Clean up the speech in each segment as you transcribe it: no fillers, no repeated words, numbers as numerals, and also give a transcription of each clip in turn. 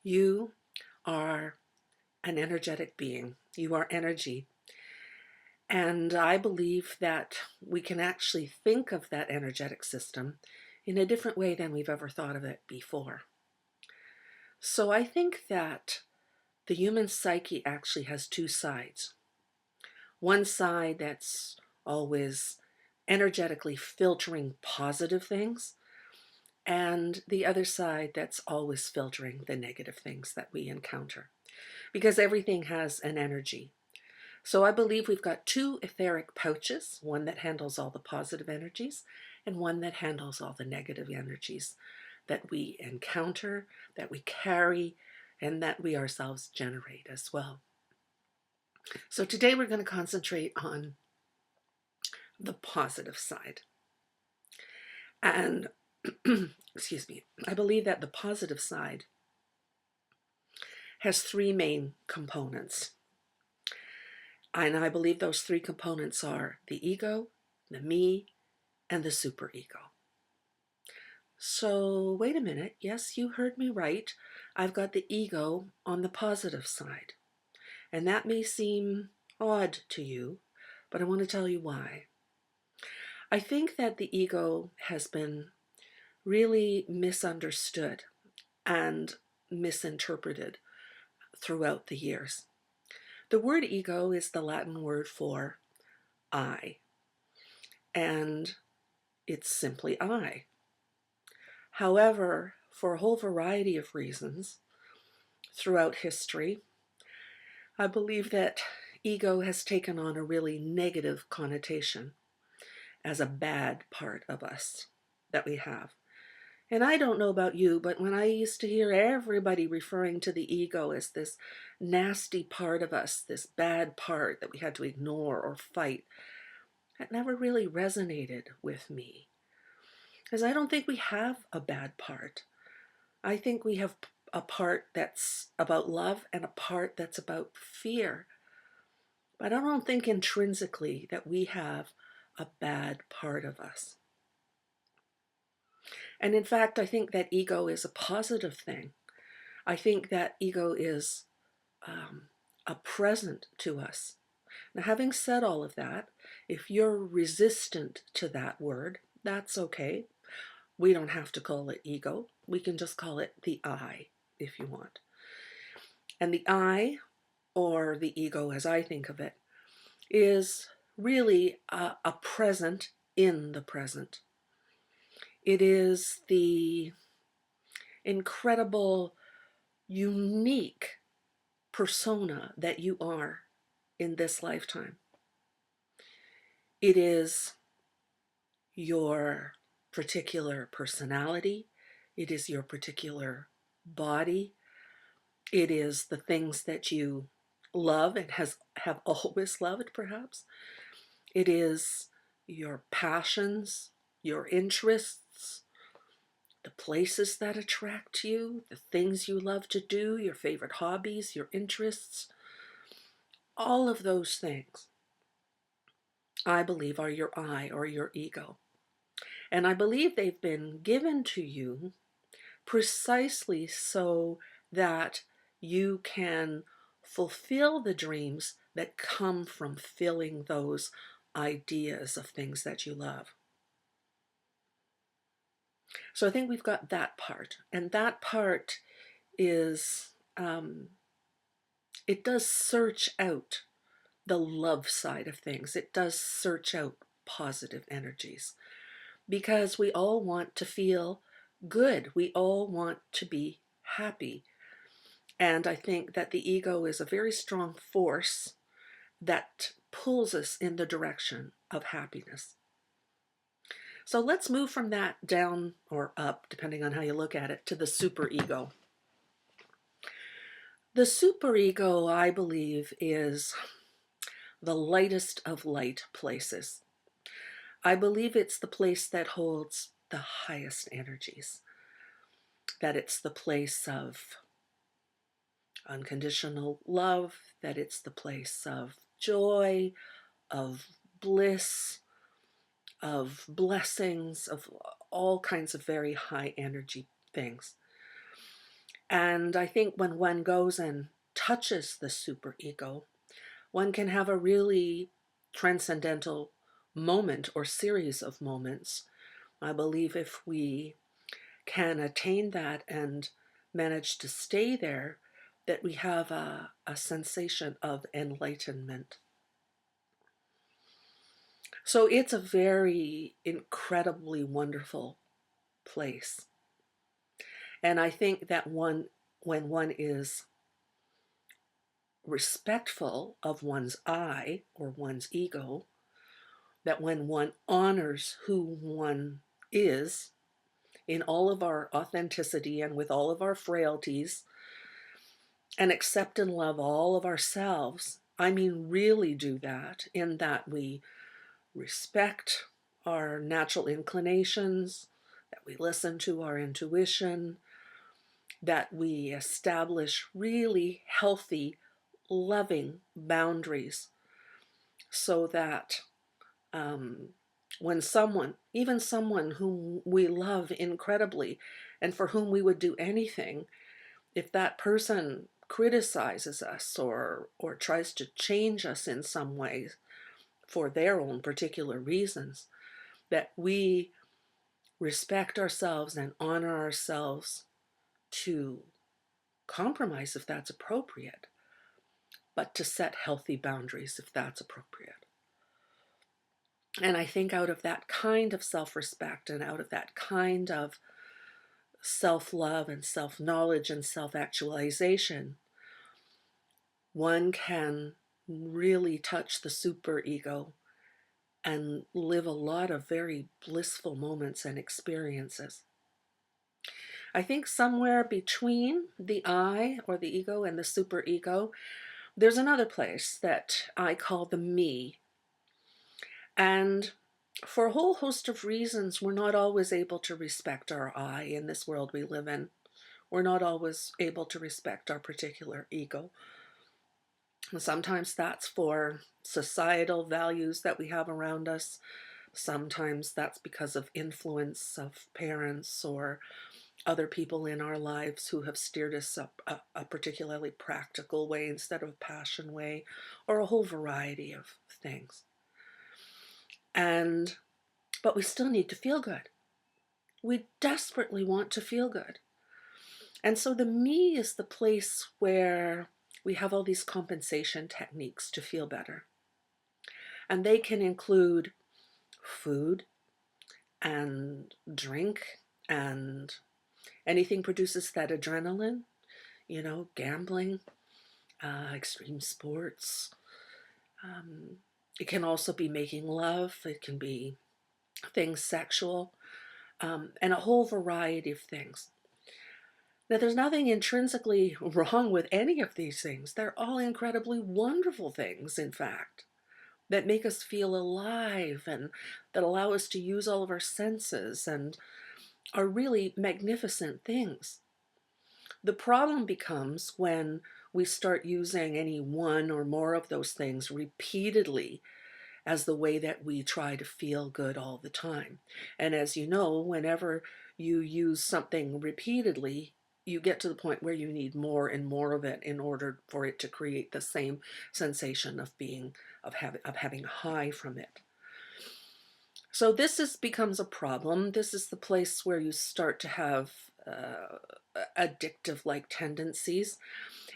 You are an energetic being. You are energy. And I believe that we can actually think of that energetic system in a different way than we've ever thought of it before. So I think that the human psyche actually has two sides. One side that's always energetically filtering positive things, and the other side that's always filtering the negative things that we encounter. Because everything has an energy. So I believe we've got two etheric pouches, one that handles all the positive energies and one that handles all the negative energies that we encounter, that we carry, and that we ourselves generate as well. So today we're going to concentrate on the positive side. And, excuse me, I believe that the positive side has three main components. And I believe those three components are the ego, the me, and the superego. So wait a minute. Yes, you heard me right. I've got the ego on the positive side. And that may seem odd to you, but I want to tell you why. I think that the ego has been really misunderstood and misinterpreted throughout the years. The word ego is the Latin word for I, and it's simply I. However, for a whole variety of reasons throughout history, I believe that ego has taken on a really negative connotation as a bad part of us that we have. And I don't know about you, but when I used to hear everybody referring to the ego as this nasty part of us, this bad part that we had to ignore or fight, that never really resonated with me. Because I don't think we have a bad part. I think we have a part that's about love and a part that's about fear. But I don't think intrinsically that we have a bad part of us. And in fact, I think that ego is a positive thing. I think that ego is a present to us. Now, having said all of that, if you're resistant to that word, that's okay. We don't have to call it ego. We can just call it the I, if you want. And the I, or the ego as I think of it, is really a present in the present. It is the incredible, unique persona that you are in this lifetime. It is your particular personality. It is your particular body. It is the things that you love and have always loved, perhaps. It is your passions, your interests, the places that attract you, the things you love to do, your favorite hobbies, your interests. All of those things, I believe, are your I or your ego. And I believe they've been given to you precisely so that you can fulfill the dreams that come from filling those ideas of things that you love. So I think we've got that part. And that part is, it does search out the love side of things. It does search out positive energies because we all want to feel good. We all want to be happy. And I think that the ego is a very strong force that pulls us in the direction of happiness. So let's move from that down or up, depending on how you look at it, to the superego. The superego, I believe, is the lightest of light places. I believe it's the place that holds the highest energies, that it's the place of unconditional love, that it's the place of joy, of bliss, of blessings, of all kinds of very high energy things. And I think when one goes and touches the superego, one can have a really transcendental moment or series of moments. I believe if we can attain that and manage to stay there, that we have a sensation of enlightenment. So it's a very incredibly wonderful place. And I think that when one is respectful of one's I or one's ego, that when one honors who one is in all of our authenticity and with all of our frailties, and accept and love all of ourselves, I mean, really do that, in that we respect our natural inclinations, that we listen to our intuition, that we establish really healthy, loving boundaries, so that when someone, even someone whom we love incredibly and for whom we would do anything, if that person criticizes us or tries to change us in some ways for their own particular reasons, that we respect ourselves and honor ourselves to compromise if that's appropriate, but to set healthy boundaries if that's appropriate. And I think out of that kind of self-respect and out of that kind of self-love and self-knowledge and self-actualization, one can really touch the superego and live a lot of very blissful moments and experiences. I think somewhere between the I or the ego and the superego, there's another place that I call the me. And for a whole host of reasons, we're not always able to respect our I in this world we live in. We're not always able to respect our particular ego. Sometimes that's for societal values that we have around us. Sometimes that's because of influence of parents or other people in our lives who have steered us up a particularly practical way instead of a passion way, or a whole variety of things. But we still need to feel good. We desperately want to feel good. And so the me is the place where we have all these compensation techniques to feel better. And they can include food and drink and anything produces that adrenaline, gambling, extreme sports. It can also be making love. It can be things sexual, and a whole variety of things. Now, there's nothing intrinsically wrong with any of these things. They're all incredibly wonderful things, in fact, that make us feel alive and that allow us to use all of our senses and are really magnificent things. The problem becomes when we start using any one or more of those things repeatedly as the way that we try to feel good all the time. And as you know, whenever you use something repeatedly, you get to the point where you need more and more of it in order for it to create the same sensation of having a high from it. So this becomes a problem. This is the place where you start to have addictive-like tendencies.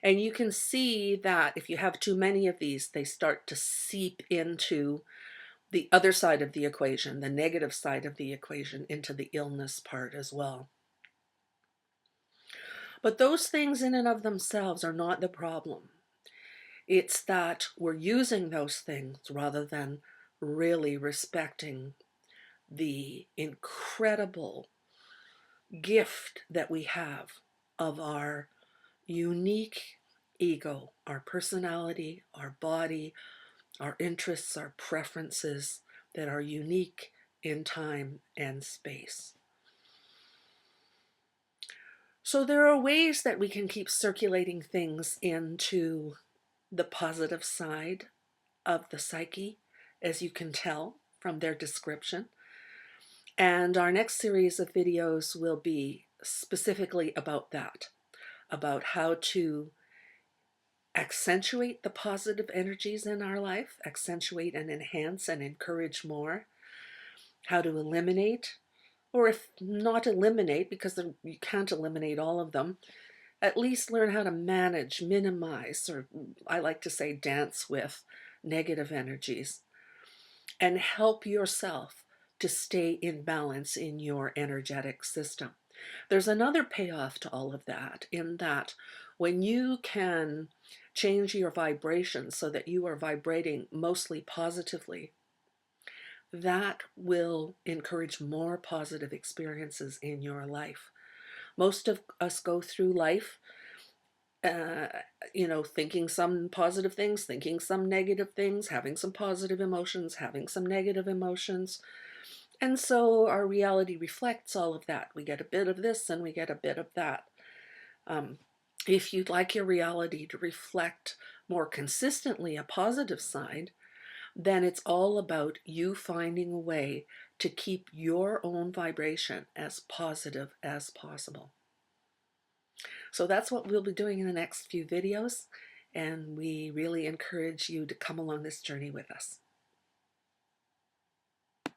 And you can see that if you have too many of these, they start to seep into the other side of the equation, the negative side of the equation, into the illness part as well. But those things in and of themselves are not the problem. It's that we're using those things rather than really respecting the incredible gift that we have of our unique ego, our personality, our body, our interests, our preferences that are unique in time and space. So there are ways that we can keep circulating things into the positive side of the psyche, as you can tell from their description. And our next series of videos will be specifically about that, about how to accentuate the positive energies in our life, accentuate and enhance and encourage more, how to eliminate, or if not eliminate, because you can't eliminate all of them, at least learn how to manage, minimize, or I like to say dance with negative energies, and help yourself to stay in balance in your energetic system. There's another payoff to all of that, in that when you can change your vibration so that you are vibrating mostly positively, that will encourage more positive experiences in your life. Most of us go through life, uh, thinking some positive things, thinking some negative things, having some positive emotions, having some negative emotions. And so our reality reflects all of that. We get a bit of this and we get a bit of that. If you'd like your reality to reflect more consistently a positive side, then it's all about you finding a way to keep your own vibration as positive as possible. So that's what we'll be doing in the next few videos, and we really encourage you to come along this journey with us.